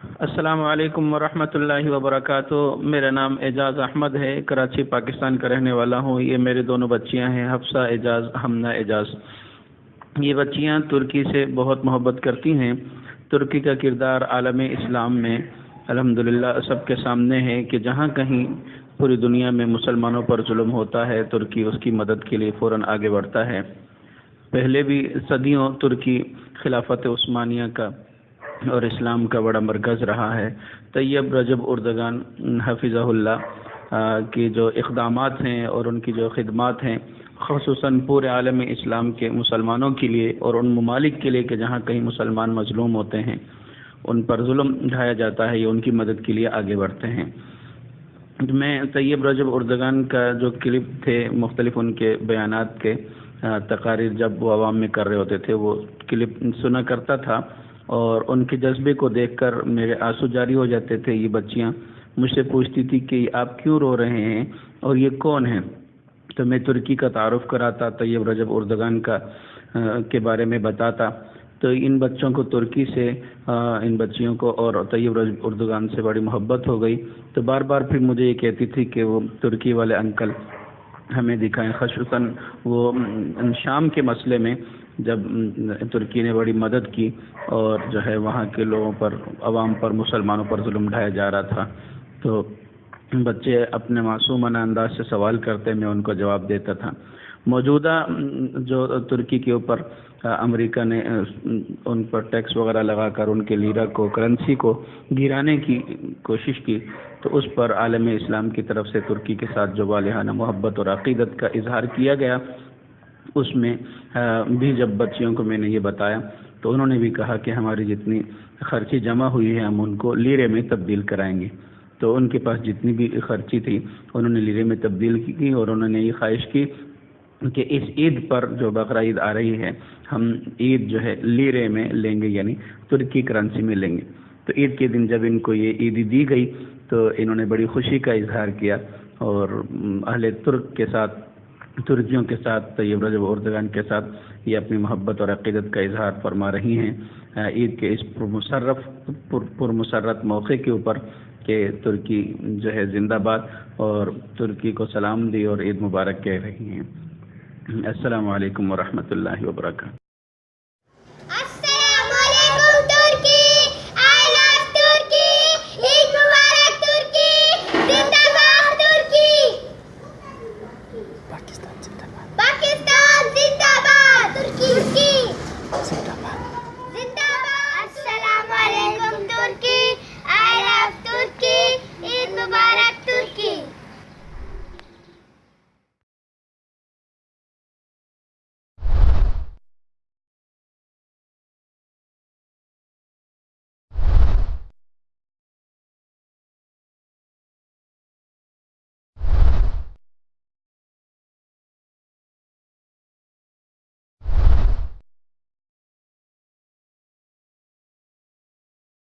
السلام علیکم ورحمۃ اللہ وبرکاتہ۔ میرا نام اعجاز احمد ہے، کراچی پاکستان کا رہنے والا ہوں۔ یہ میرے دونوں بچیاں ہیں، حفصہ اعجاز، حمنہ اعجاز۔ یہ بچیاں ترکی سے بہت محبت کرتی ہیں۔ ترکی کا کردار عالم اسلام میں الحمدللہ سب کے سامنے ہے کہ جہاں کہیں پوری دنیا میں مسلمانوں پر ظلم ہوتا ہے، ترکی اس کی مدد کے لیے فوراً آگے بڑھتا ہے۔ پہلے بھی صدیوں ترکی خلافت عثمانیہ کا اور اسلام کا بڑا مرکز رہا ہے۔ طیب رجب اردگان حفظہ اللہ کی جو اقدامات ہیں اور ان کی جو خدمات ہیں، خصوصاً پورے عالم اسلام کے مسلمانوں کے لیے اور ان ممالک کے لیے کہ جہاں کہیں مسلمان مظلوم ہوتے ہیں، ان پر ظلم ڈھایا جاتا ہے، یہ ان کی مدد کے لیے آگے بڑھتے ہیں۔ میں طیب رجب اردگان کا جو کلپ تھے، مختلف ان کے بیانات کے تقاریر جب وہ عوام میں کر رہے ہوتے تھے، وہ کلپ سنا کرتا تھا اور ان کے جذبے کو دیکھ کر میرے آنسو جاری ہو جاتے تھے۔ یہ بچیاں مجھ سے پوچھتی تھی کہ آپ کیوں رو رہے ہیں اور یہ کون ہیں؟ تو میں ترکی کا تعارف کراتا، طیب رجب اردگان کے بارے میں بتاتا۔ تو ان بچوں کو ترکی سے ان بچیوں کو اور طیب رجب اردگان سے بڑی محبت ہو گئی، تو بار بار پھر مجھے یہ کہتی تھی کہ وہ ترکی والے انکل ہمیں دکھائیں، خصوصاً وہ شام کے مسئلے میں جب ترکی نے بڑی مدد کی اور جو ہے وہاں کے لوگوں پر، عوام پر، مسلمانوں پر ظلم ڈھایا جا رہا تھا، تو بچے اپنے معصومانہ انداز سے سوال کرتے، میں ان کو جواب دیتا تھا۔ موجودہ جو ترکی کے اوپر امریکہ نے ان پر ٹیکس وغیرہ لگا کر ان کے لیرہ کو، کرنسی کو گرانے کی کوشش کی، تو اس پر عالم اسلام کی طرف سے ترکی کے ساتھ جو والہانہ محبت اور عقیدت کا اظہار کیا گیا، اس میں بھی جب بچیوں کو میں نے یہ بتایا تو انہوں نے بھی کہا کہ ہماری جتنی خرچی جمع ہوئی ہے ہم ان کو لیرے میں تبدیل کرائیں گے۔ تو ان کے پاس جتنی بھی خرچی تھی انہوں نے لیرے میں تبدیل کی اور انہوں نے یہ خواہش کی کہ اس عید پر جو بقرہ عید آ رہی ہے، ہم عید جو ہے لیرے میں لیں گے، یعنی ترکی کرنسی میں لیں گے۔ تو عید کے دن جب ان کو یہ عیدی دی گئی تو انہوں نے بڑی خوشی کا اظہار کیا اور اہل ترک کے ساتھ، ترکیوں کے ساتھ، طیب رجب اردگان کے ساتھ یہ اپنی محبت اور عقیدت کا اظہار فرما رہی ہیں عید کے اس پرمسرت موقع کے اوپر کہ ترکی جو ہے زندہ باد، اور ترکی کو سلام دی اور عید مبارک کہہ رہی ہیں۔ السلام علیکم ورحمۃ اللہ وبرکاتہ۔